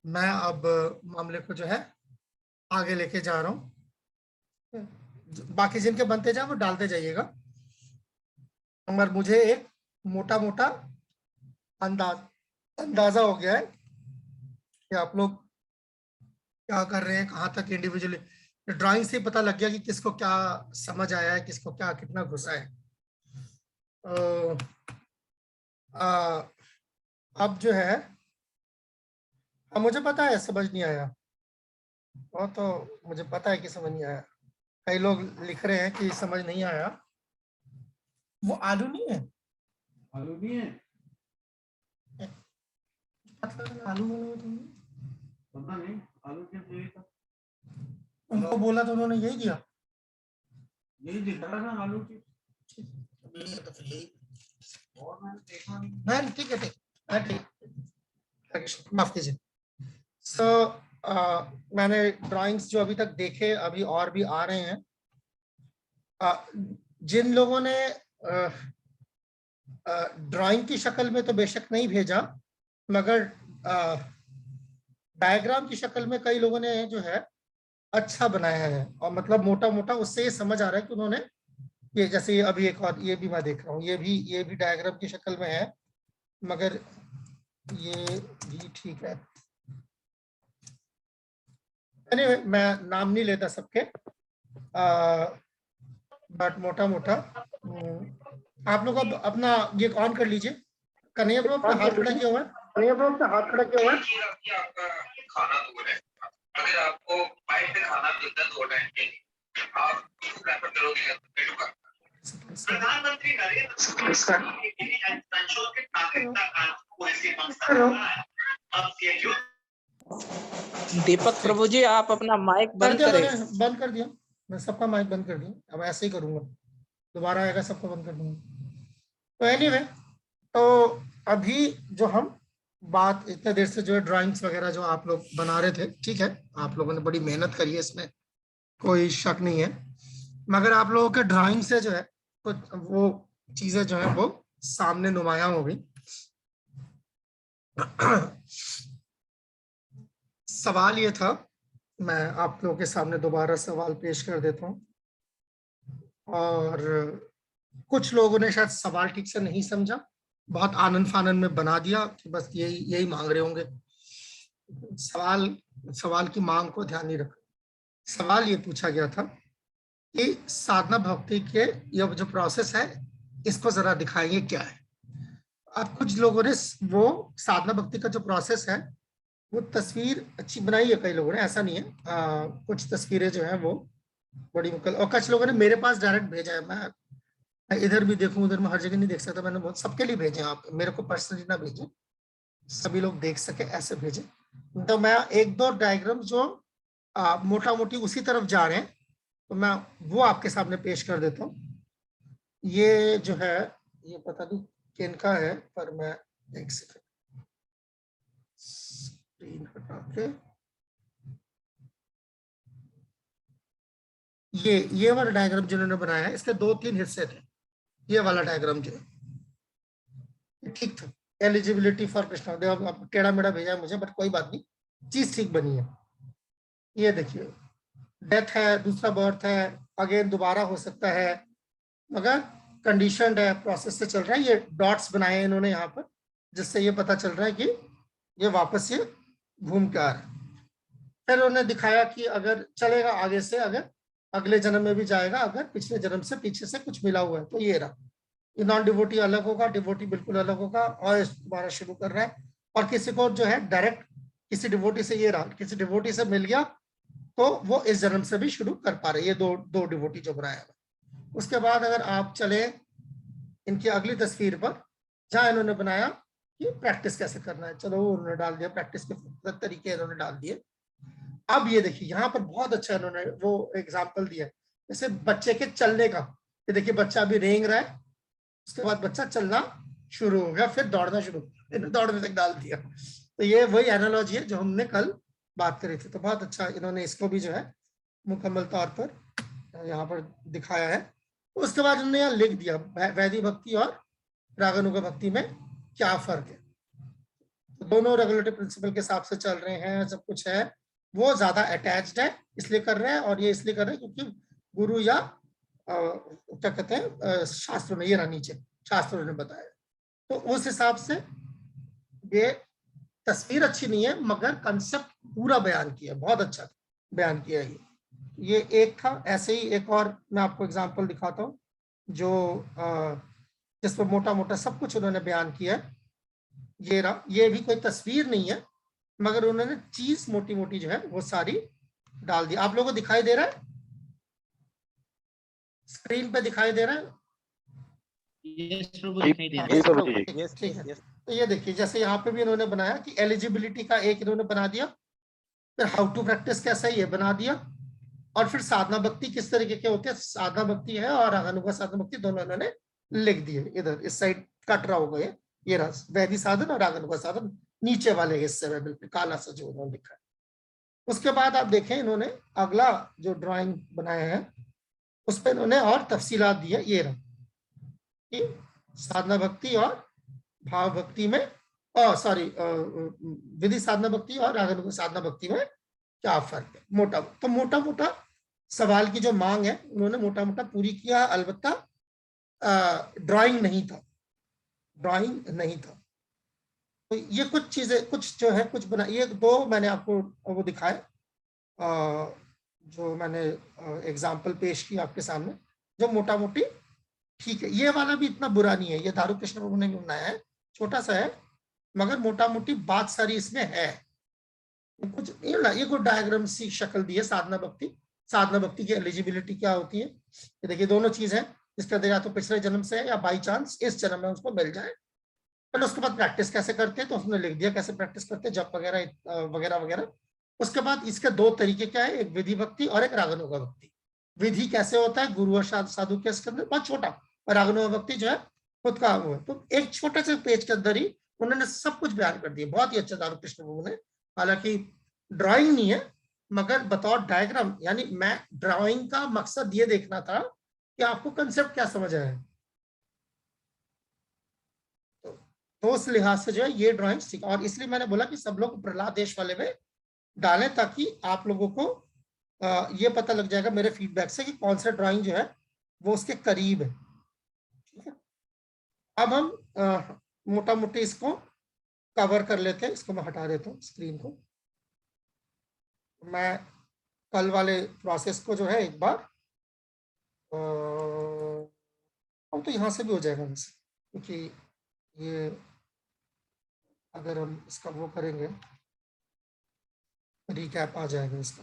मैं अब मामले को जो है आगे लेके जा रहा हूँ। बाकी जिनके बनते जाए वो डालते जाइएगा, मगर मुझे एक मोटा मोटा अंदाजा हो गया है कि आप लोग क्या कर रहे हैं, कहाँ तक इंडिविजुअली। ड्राइंग से पता लग गया कि किसको क्या समझ आया है, किसको क्या कितना घुसा है। आ, अब जो है, अब मुझे पता है समझ नहीं आया, वो तो मुझे पता है कि समझ नहीं आया। कई लोग लिख रहे हैं कि समझ नहीं आया। वो आलू नहीं है, आलू नहीं है, आलू बोला तुमने, पता नहीं आलू क्या चाहिए था। उनको बोला तो उन्होंने यही दिया। यही दिख रहा था आलू की, तो फिर यही। और मैंने देखा नहीं। नहीं ठीक है, ठीक है, ठीक, माफ कीजिए। सो मैंने ड्राइंग्स जो अभी तक देखे, अभी और भी आ रहे हैं। जिन लोगों ने ड्राइंग की शक्ल में तो बेशक नहीं भेजा, मगर डायग्राम की शक्ल में कई लोगों ने जो है अच्छा बनाया है। और मतलब मोटा मोटा उससे ये समझ आ रहा है कि उन्होंने ये, जैसे ये अभी एक और ये भी मैं देख रहा हूँ, ये भी डायग्राम की शक्ल में है, मगर ये भी ठीक है। anyway, मैं नाम नहीं लेता सबके, बट मोटा मोटा आप लोग अब अपना ये ऑन कर लीजिए। कन्हैया ब्रो अपना हाथ खड़ा किया हुआ है, कन्हैया ब्रो अपना हाथ खड़ा किया हुआ है। आपका खाना दूर है, अगर आपको बाइट पे खाना मिलता है 2 टाइम के लिए, आप प्रेफर करोगे मेनू का? प्रधानमंत्री नरेंद्र मोदी संशोधित नागरिकता कानून को ऐसी अब ये दीपक प्रभु जी, आप अपना माइक बंद करें। बंद कर दिया, मैं सबका माइक बंद कर दिया। अब ऐसे ही करूंगा, दोबारा आएगा सबको बंद कर दूंगा। तो एनीवे, तो अभी जो हम बात इतने देर से जो है ड्राइंग्स वगैरह जो आप लोग बना रहे थे, ठीक है, आप लोगों ने बड़ी मेहनत करी है, इसमें कोई शक नहीं है। मगर आप लोगों के ड्राइंग से जो है कुछ वो चीजें जो है वो सामने नुमायां हो गई। सवाल ये था, मैं आप लोगों के सामने दोबारा सवाल पेश कर देता हूँ। और कुछ लोगों ने शायद सवाल ठीक से नहीं समझा, बहुत आनंद फानन में बना दिया कि बस यही यही मांग रहे होंगे। सवाल की मांग को ध्यान नहीं रखा। सवाल ये पूछा गया था कि साधना भक्ति के ये जो प्रोसेस है, इसको जरा दिखाएंगे क्या है। अब कुछ लोगों ने वो साधना भक्ति का जो प्रोसेस है वो तस्वीर अच्छी बनाई है, कई लोगों ने, ऐसा नहीं है। कुछ तस्वीरें जो है वो बड़ी मुकल, और कुछ लोगों ने मेरे पास डायरेक्ट भेजा है। मैं इधर भी देखूं, उधर में हर जगह नहीं देख सकता, मैंने बहुत सबके लिए भेजे। आप मेरे को पर्सनली ना भेजें, सभी लोग देख सके ऐसे भेजे। तो मैं एक दो डायग्राम जो मोटा मोटी उसी तरफ जा रहे हैं, तो मैं वो आपके सामने पेश कर देता हूँ। ये जो है, ये पता नहीं किनका है, पर मैं एक सेकंड स्क्रीन हटा के, ये वाला डायग्राम जिन्होंने बनाया है, इसके 2-3 हिस्से थे। ये वाला डायग्राम जो है ठीक था, एलिजिबिलिटी फॉर कृष्णा देव, टेढ़ा मेढ़ा भेजा है मुझे, बट कोई बात नहीं, चीज ठीक बनी है। ये देखिए, डेथ है, दूसरा बर्थ है, अगेन दोबारा हो सकता है, मगर कंडीशनड है, प्रोसेस से चल रहा है। ये डॉट्स बनाए हैं इन्होंने यहाँ पर, जिससे ये पता चल रहा है कि ये वापस ये घूम के आ रहा है। फिर उन्होंने दिखाया कि अगर चलेगा आगे से, अगर अगले जन्म में भी जाएगा, अगर पिछले जन्म से पीछे से कुछ मिला हुआ है तो ये रहा। ये नॉन डिवोटी अलग होगा, डिवोटी बिल्कुल अलग होगा, और दोबारा शुरू कर रहा है। और किसी को जो है डायरेक्ट किसी डिवोटी से ये रहा, किसी डिवोटी से मिल गया तो वो इस जन्म से भी शुरू कर पा रहे। ये दो डिवोटी जो बनाया है। उसके बाद अगर आप चले इनकी अगली तस्वीर पर, जहां इन्होंने बनाया कि प्रैक्टिस कैसे करना है, चलो वो उन्होंने डाल दिया, प्रैक्टिस के तरीके इन्होंने डाल दिए। अब ये देखिए, यहाँ पर बहुत अच्छा इन्होंने वो एग्जाम्पल दिया, जैसे बच्चे के चलने का। ये देखिए, बच्चा अभी रेंग रहा है, उसके बाद बच्चा चलना शुरू हो गया, फिर दौड़ना शुरू, दौड़ने तक डाल दिया। तो ये वही एनालॉजी है जो हमने कल बात करी थी। तो बहुत अच्छा इन्होंने इसको भी जो है मुकम्मल तौर पर यहाँ पर दिखाया है। उसके बाद उन्होंने यहाँ लिख दिया वैदिक भक्ति और रागानुगा भक्ति में क्या फर्क है। तो दोनों रेगुलेटरी प्रिंसिपल के हिसाब से चल रहे हैं, सब कुछ है, वो ज्यादा अटैच्ड है इसलिए कर रहे हैं, और ये इसलिए कर रहे हैं क्योंकि गुरु या क्या कहते हैं शास्त्र में, ये रहा नीचे शास्त्रों ने बताया। तो उस हिसाब से ये तस्वीर अच्छी नहीं है मगर कंसेप्ट पूरा बयान किया, बहुत अच्छा बयान किया ये एक था। ऐसे ही एक और मैं आपको एग्जांपल दिखाता हूँ जो जिसमें मोटा मोटा सब कुछ उन्होंने बयान किया है। ये रहा, ये भी कोई तस्वीर नहीं है मगर उन्होंने चीज मोटी मोटी जो है वो सारी डाल दी। आप लोगों को दिखाई दे रहा है, स्क्रीन पे दिखाई दे रहा है? ठीक है। तो ये देखिए जैसे यहाँ पे भी इन्होंने बनाया कि एलिजिबिलिटी का एक इन्होंने बना दिया, फिर हाउ टू प्रैक्टिस कैसा ये बना दिया, और फिर साधना भक्ति किस तरीके के होते हैं, साधना भक्ति है और रागानुगा साधना भक्ति दोनों इन्होंने लिख दिए। इधर इस साइड कट रहा होगा ये रहा वैधि साधन और रागानुगा साधन नीचे वाले हिस्से में बिल्कुल काला सा जो उन्होंने लिखा है। उसके बाद आप देखें इन्होंने अगला जो ड्राइंग बनाया है उस पर इन्होंने और तफसीलात दी है। ये रहा कि साधना भक्ति और भाव भक्ति में विधि साधना भक्ति और रागानुगा साधना भक्ति में क्या फर्क है। मोटा मोटा सवाल की जो मांग है उन्होंने मोटा मोटा पूरी किया, अलबत्ता ड्राइंग नहीं था। तो ये कुछ चीजें कुछ जो है कुछ बना, ये दो मैंने आपको वो दिखाए जो मैंने एग्जाम्पल पेश की आपके सामने, जो मोटा मोटी ठीक है। ये वाला भी इतना बुरा नहीं है, ये दारू कृष्ण प्रभु ने भी बनाया है, छोटा सा है मगर मोटा मोटी बात सारी इसमें है। कुछ ये कोई डायग्राम सी शक्ल दी है साधना भक्ति की एलिजिबिलिटी क्या होती है। ये देखिए दोनों चीज है, इसके अंदर या तो पिछले जन्म से है या बाई चांस इस जन्म में उसको मिल जाए। पर उसके बाद प्रैक्टिस कैसे करते हैं तो उसने लिख दिया कैसे प्रैक्टिस करते हैं, जप वगैरह वगैरह वगैरह। उसके बाद इसके दो तरीके क्या है, एक विधि भक्ति और एक रागानुगा भक्ति। विधि कैसे होता है, गुरु और साधु के अंदर बहुत छोटा, और रागानुगा भक्ति जो है खुद का वो है। तो एक छोटे से पेज के अंदर ही उन्होंने सब कुछ बयान कर दिया, बहुत ही अच्छा दारू कृष्ण प्रभु ने। हालांकि ड्राइंग नहीं है मगर बतौर डायग्राम, यानी मैं ड्राइंग का मकसद ये देखना था कि आपको कंसेप्ट क्या समझ आया है। तो उस लिहाज से जो है ये ड्राइंग सीखा, और इसलिए मैंने बोला कि सब लोग प्रहलाद देश वाले में डालें ताकि आप लोगों को ये पता लग जाएगा मेरे फीडबैक से कि कौन सा ड्राइंग जो है वो उसके करीब है। ठीक है, अब हम मोटा मोटी इसको कवर कर लेते हैं। इसको मैं हटा देता हूँ स्क्रीन को। मैं कल वाले प्रोसेस को जो है एक बार अब तो यहाँ से भी हो जाएगा वैसे, क्योंकि ये अगर हम इसका वो करेंगे रिकैप आ जाएगा इसका।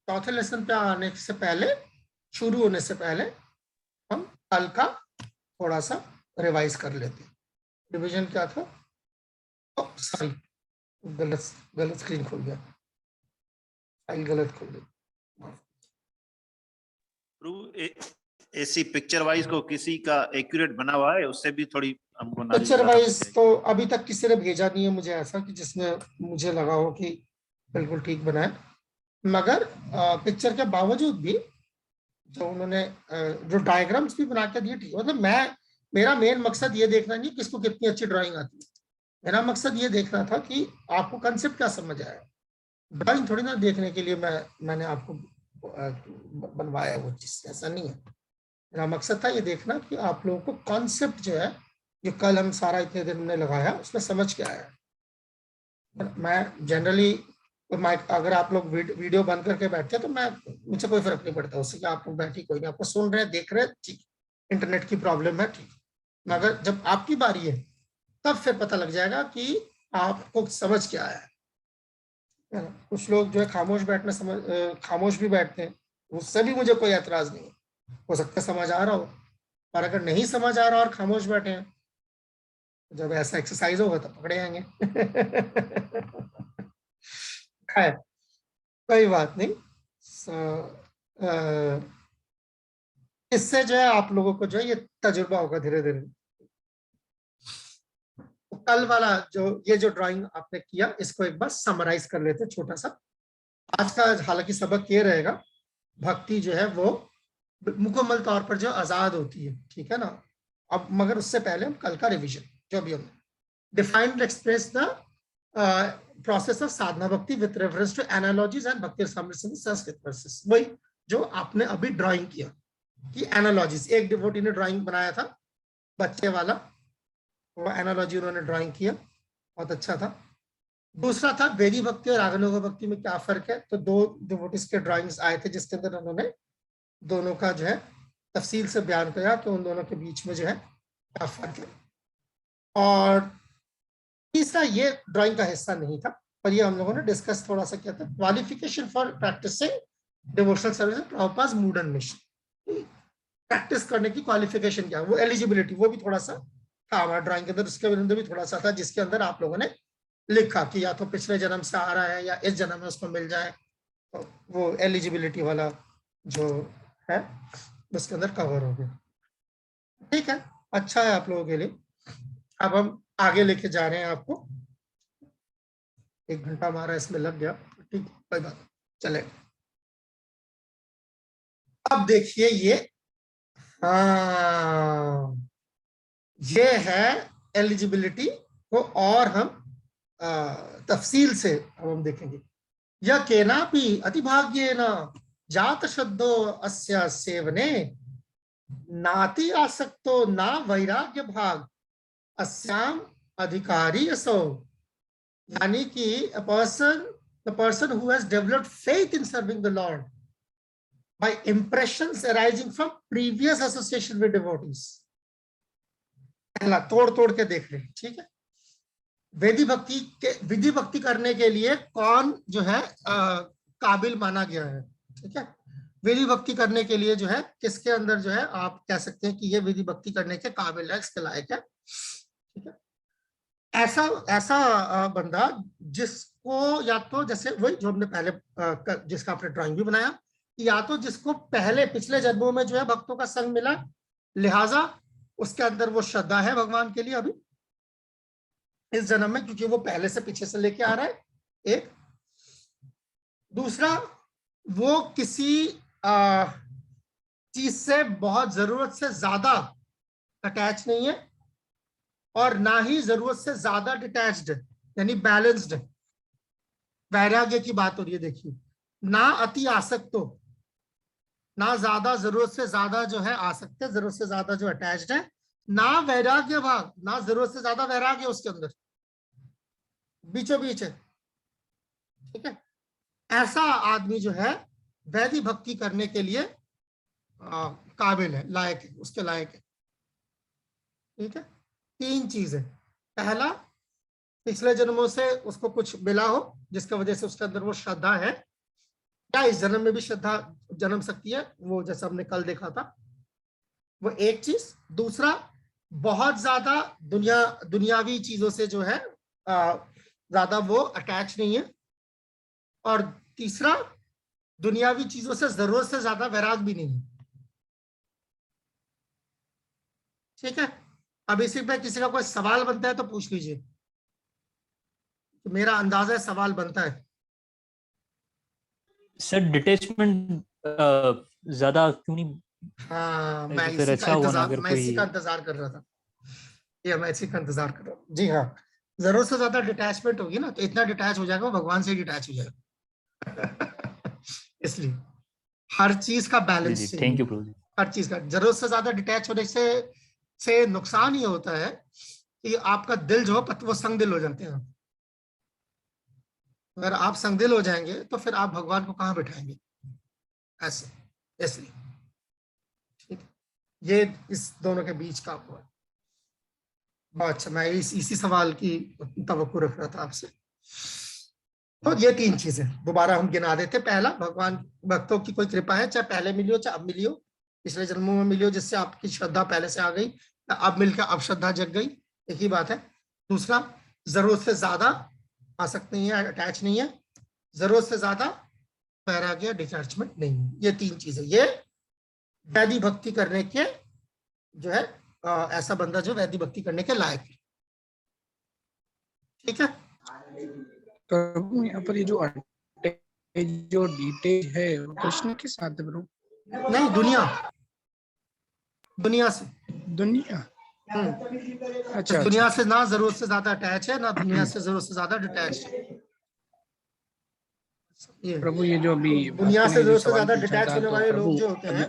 चौथे लेसन पे आने से पहले, शुरू होने से पहले हम कल का थोड़ा सा रिवाइज कर लेते हैं। रिवीजन क्या था, सॉरी गलत स्क्रीन खोल गया, फाइल गलत खोल गई। ऐसी पिक्चर वाइज को किसी का एक्यूरेट बना हुआ है, उससे भी थोड़ी हमको पिक्चर वाइज तो अभी तक किसी ने भेजा नहीं है मुझे ऐसा कि जिसमें मुझे लगा हो कि बिल्कुल ठीक बना है। मगर पिक्चर के बावजूद भी जो उन्होंने जो डायग्राम्स भी बना के दिए ठीक, मतलब मेरा मेन मकसद ये देखना नहीं किसको कितनी अच्छी ड्राइंग आती है, मेरा मकसद ये देखना था कि आपको कंसेप्ट क्या समझ आया। ड्राइंग थोड़ी ना देखने के लिए मैंने आपको बनवाया वो चीज, ऐसा नहीं है। मेरा मकसद था ये देखना कि आप लोगों को कॉन्सेप्ट जो है जो कल हम सारा इतने दिन में लगाया उसमें समझ क्या आया। मैं जनरली अगर आप लोग वीडियो बंद करके बैठते हैं तो मुझे कोई फर्क नहीं पड़ता उससे कि आप लोग बैठी कोई नहीं, आपको सुन रहे हैं देख रहे हैं ठीक, इंटरनेट की प्रॉब्लम है ठीक, मगर जब आपकी बारी है तब फिर पता लग जाएगा कि आपको समझ क्या आया है। कुछ लोग जो है खामोश भी बैठते हैं, उससे भी मुझे कोई एतराज नहीं है, हो सकता है समझ आ रहा हो, और अगर नहीं समझ आ रहा और खामोश बैठे हैं जब ऐसा एक्सरसाइज होगा तो पकड़े जाएंगे। खैर कोई बात नहीं। इससे जो है आप लोगों को जो है ये तजुर्बा होगा धीरे धीरे। कल वाला ये जो ड्राइंग आपने किया इसको एक बार समराइज कर लेते हैं छोटा सा। आज का हालांकि सबक ये रहेगा, भक्ति जो है वो मुकम्मल तौर पर जो आजाद होती है, ठीक है ना, अब मगर उससे पहले हम कल का रिवीजन जो भी हमने defined express the process of sadhana bhakti with reference to analogies and Bhakti Rasamrita Sanskrit versus, वही जो आपने अभी ड्राइंग किया कि एनालॉजीज, एक डिवोटी ने ड्राइंग बनाया था बच्चे वाला, वो एनालॉजी उन्होंने ड्राइंग किया, बहुत अच्छा था। दूसरा था वैदिक भक्ति और आगमोग भक्ति में क्या फर्क है, तो दो डिवोटीज के ड्राइंग्स आए थे जिसके अंदर उन्होंने दोनों का जो है तफसील से बयान किया कि उन दोनों के बीच में जो है क्या फर्क है। और तीसरा ये ड्राइंग का हिस्सा नहीं था, पर ये हम लोगों ने डिस्कस थोड़ा सा किया था, qualification for practising devotional service Prabhupada mood and mission. Practice करने की क्वालिफिकेशन क्या, वो एलिजिबिलिटी, वो भी थोड़ा सा था हमारा ड्राइंग के अंदर, उसके अंदर भी थोड़ा सा था जिसके अंदर आप लोगों ने लिखा कि या तो पिछले जन्म से आ रहा है या इस जन्म में उसको मिल जाए, तो वो एलिजिबिलिटी वाला जो है उसके अंदर कवर हो गया। ठीक है, अच्छा है आप लोगों के लिए। अब हम आगे लेके जा रहे हैं आपको, 1 घंटा हमारा इसमें लग गया, ठीक, कोई बात नहीं, चले। अब देखिए ये, हाँ, ये है एलिजिबिलिटी को और हम तफसील से हम देखेंगे। यह केनापि अतिभाग्येन जात शब्दो अस्य सेवने नाति आसक्तो ना वैराग्य भाग अस्याम अधिकारी असो, यानी कि the person who has developed faith in serving the Lord by impressions arising from previous association with devotees, पहला तोड़ के देख लें, ठीक है। वेदी भक्ति के विधि भक्ति करने के लिए कौन जो है काबिल माना गया है, ठीक है। विधि भक्ति करने के लिए जो है किसके अंदर जो है आप कह सकते हैं कि ये विधि भक्ति करने के काबिल है, इसके लायक है, ठीक है। ऐसा बंदा जिसको या तो जैसे वही जो हमने पहले जिसका आपने ड्राइंग भी बनाया, या तो जिसको पहले पिछले जन्मों में जो है भक्तों का संग मिला, लिहाजा उसके अंदर वो श्रद्धा है भगवान के लिए अभी इस जन्म में, क्योंकि वो पहले से पीछे से लेके आ रहा है, एक। दूसरा, वो किसी चीज से बहुत जरूरत से ज्यादा अटैच नहीं है और ना ही जरूरत से ज्यादा डिटैच्ड, यानी बैलेंस्ड। वैराग्य की बात हो रही है, देखिए, ना अति आसक्त हो, ना ज्यादा जरूरत से ज्यादा जो है आसक्त है, जरूरत से ज्यादा जो अटैच्ड है, ना वैराग्य भाग, ना जरूरत से ज्यादा वैराग्य उसके अंदर, बीचों बीच है, ठीक है। ऐसा आदमी जो है वैदिक भक्ति करने के लिए काबिल है, लायक है, उसके लायक है, ठीक है। 3 चीजें, पहला, पिछले जन्मों से उसको कुछ मिला हो जिसकी वजह से उसके अंदर वो श्रद्धा है, या इस जन्म में भी श्रद्धा जन्म सकती है, वो जैसा हमने कल देखा था, वो एक चीज। दूसरा, बहुत ज्यादा दुनियावी चीजों से जो है ज्यादा वो अटैच नहीं है। और तीसरा, दुनियावी चीजों से जरूरत से ज्यादा वैराग भी नहीं है, ठीक है। अब इसी पे किसी का कोई सवाल बनता है तो पूछ लीजिए, तो मेरा अंदाजा है सवाल बनता है। सर डिटैचमेंट ज्यादा क्यों नहीं? हाँ, मैं फिर अच्छा हुआ ना, अगर इसी का इंतजार कर रहा था, ये मैं इसी का इंतजार कर रहा हूँ। जी हाँ, जरूरत से ज्यादा डिटैचमेंट होगी ना, तो इतना डिटैच हो जाएगा, वो भगवान से डिटैच हो जाएगा। इसलिए हर चीज का बैलेंस, थैंक यू प्रभु जी। हर चीज का, जरूरत से ज्यादा डिटैच होने से नुकसान ये होता है कि आपका दिल जो है वो संग दिल हो जाते हैं। अगर आप संग दिल हो जाएंगे तो फिर आप भगवान को कहाँ बिठाएंगे, ऐसे, इसलिए, ठीक है। ये इस दोनों के बीच का हुआ। बहुत अच्छा, मैं इसी सवाल की तवक्को रख रहा था आपसे। तो ये 3 चीजें दोबारा हम गिना देते। पहला, भगवान भक्तों की कोई कृपा है, चाहे पहले मिली हो चाहे अब मिली हो, पिछले जन्मों में मिली हो जिससे आपकी श्रद्धा पहले से आ गई, अब मिलकर अब श्रद्धा जग गई, एक ही बात है। दूसरा, जरूरत से ज्यादा आसक्त नहीं है, अटैच नहीं है, जरूरत से ज्यादा वैराग्य डिटैचमेंट नहीं है। ये 3 चीजें, ये वैदिक भक्ति करने के जो है ऐसा बंदा जो वैदिक भक्ति करने के लायक है, ठीक है। प्रभु यहाँ पर ये जो डिटेल है वो कृष्ण के साथ है प्रभु? नहीं, दुनिया से। दुनिया, अच्छा दुनिया से ना जरूरत से ज्यादा अटैच है, ना दुनिया से जरूरत से ज्यादा डिटैच है। ये प्रभु, ये जो अभी दुनिया आपने से जो जरूरत से सवाल ज्यादा पूछा डिटैच था, होने तो वाले लोग प्रभु जो होते हैं,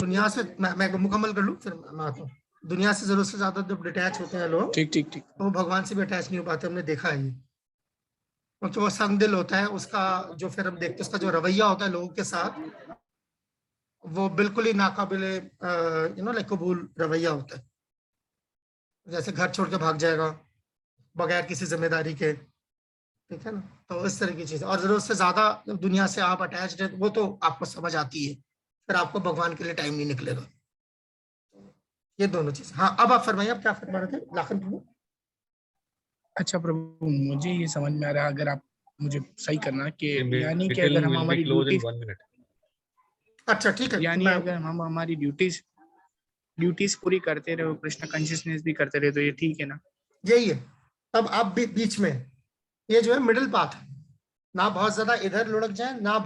दुनिया से मैं मुकम्मल कर लूं फिर मैं आता हूँ। दुनिया से जरूरत से ज्यादा जब डिटैच होते हैं लोग, ठीक ठीक ठीक। तो वो भगवान से भी अटैच नहीं हो पाते, हमने देखा है ये। क्योंकि वो संग दिल होता है उसका, जो फिर हम देखते हैं उसका जो रवैया होता है लोगों के साथ, वो बिल्कुल ही नाकाबिले लाइक कबूल रवैया होता है। जैसे घर छोड़ के भाग जाएगा बगैर किसी जिम्मेदारी के, ठीक है ना। तो इस तरह की चीज, और जरूरत से ज्यादा जब दुनिया से आप अटैच्ड है, वो तो आपको समझ आती है, फिर आपको भगवान के लिए टाइम नहीं निकलेगा। ये दोनों चीज। हाँ, अब आप फरमाइए, आप क्या फरमा रहे थे लाखन प्रभु? अच्छा प्रभु, मुझे ये समझ में आ रहा है, अगर आप मुझे सही करना कि यानी कि Meeting अगर हम will be हमारी closed in ड्यूटी, 1 minute. अच्छा ठीक है, यानी मैं अगर हम हमारी ड्यूटीज पूरी करते रहे, कृष्ण कॉन्शियसनेस भी करते रहे, तो ये ठीक है ना? यही है। अब आप बीच में, ये जो है मिडिल पाथ है, ना बहुत ज्यादा इधर लुढ़क जाए, ना